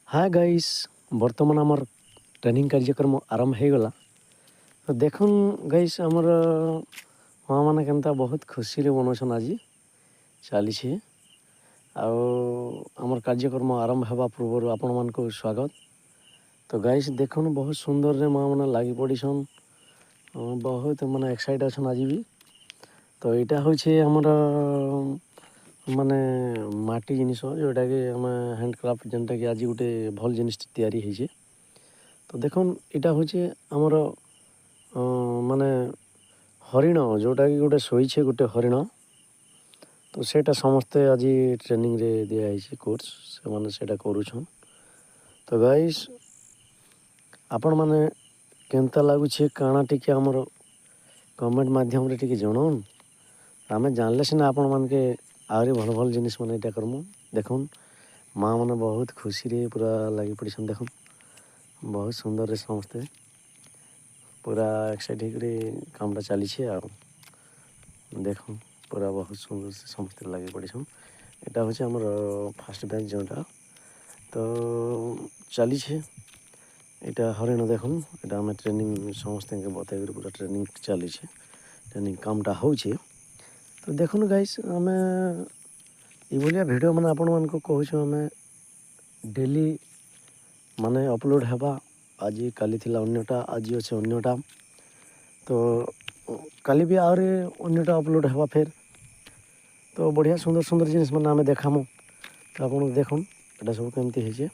Hi guys बर्तमान आमर training कार्यक्रम आरंभ हो गला। तो देखुन गाइस आमर माँ मैंने केनता बहुत खुशी रे बनौछन आज चली आमर कार्यक्रम आरंभ होगा पूर्व आपण मान को स्वागत। तो गाइस देखुन बहुत सुंदर रे माँ मैंने लगी पड़ीसन बहुत माने एक्साइट अच्छन आज भी। तो यहाँ हूँ आमर माने माटी जिनिस जोटा कि आम हैंडक्राफ्ट जेनटा कि आज गोटे भल जिनिस तैयारी होइए। तो देखुन यहाँ हूँ आमर माने हरिण जोटा कि गोटे शोचे गोटे हरिण। तो सेटा समस्ते आज ट्रेनिंग रे दिखाई कोर्स से मैंने सेटा करुछन। तो गाइस आपण मैंने केनता लगुचे काଣା टिके आमर कमेंट माध्यम रे टिके जणाउन आमे जानले सिना आपण मान के आहरी भल भल जिनिस मैंने यहाँ करमु। देखुन माँ मैंने बहुत खुशी रे पूरा लगी पड़ीसन। देखुन बहुत सुंदर रे समस्ते पूरा एक्साइटेड कामटा चली देखुन पूरा बहुत सुंदर से समस्ते लगे पड़ीसन। यहाँ हूँ आमर फास्ट बेंच जोटा तो चली यहाँ हरिण देखुन यहाँ आम ट्रेनिंग समस्ते बताई पूरा ट्रेनिंग चली ट्रेनिंग कामटा हो। तो देखुन गाइस आम ये वीडियो मैंने आपण मान को कहूँ आम डेली माने अपलोड हेबा आज काली थिला अन्यटा आज अच्छे अन्यटा। तो काली भी आहरी अन्यटा अपलोड हेबा फिर तो बढ़िया सुंदर सुंदर जिनिस मैंने आम देखामु। तो आप देखुन यहाँ सब कमती है।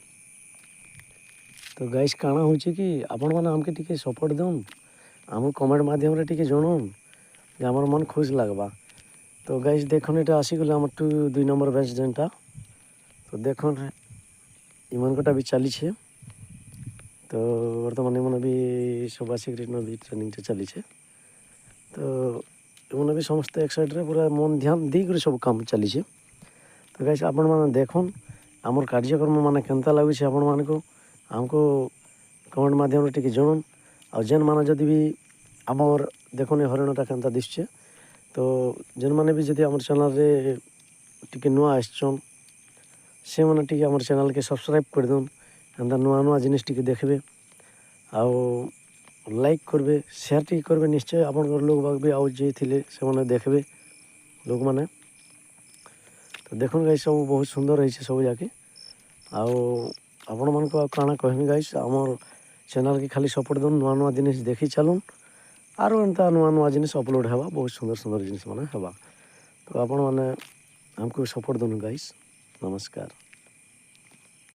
तो गाइस काଣା हो कि आपण मैंने आमके टिके सपोर्ट दौन आम कमेंट माध्यम रे टिके जणाउन जे आमर मन खुश लगवा। तो गाइस देखुन यहाँ आसीगला आम 2 नंबर बेंच जेनटा। तो देखुन इमानकटा भी चली तो बर्तमान मैंने भी सब आसिक भी ट्रेनिंग चली तो इमने भी समस्त एक्साइट रे पूरा मन ध्यान दी सब काम चली। तो गाइस आपण मैंने देखुन आमर कार्यक्रम माने केनता लगुच आपण मान को आमको कमेंट माध्यम टिके जणाउन आ जेन माने जदि भी आमर देखुन हरिणटा केनता दिशे। तो जेन माने भी जदि आमर चैनल रे टिके नुआ आछन से माने टिके आमर चैनल के सब्सक्राइब कर दउन एंता नुआ नुआ जिनिस टिके देखबे आउ लाइक करबे शेयर टिके करबे निश्चय आपण लोग बाग भी आउ जे थिले से माने देखबे लोग माने। तो देखुन गाइस सब बहुत सुंदर रही सब जाके आउ आपण मान को काଣା कहमी गाइस आमर चैनल के खाली सपोर्ट दउन नुआ नुआ जिनिस देखी चलुन आरो एंता नुआ नुआ जिनिस अपलोड हेबा बहुत सुंदर सुंदर जिनिस माने हेबा। तो आपण माने हमको सपोर्ट दउन गाइस। नमस्कार।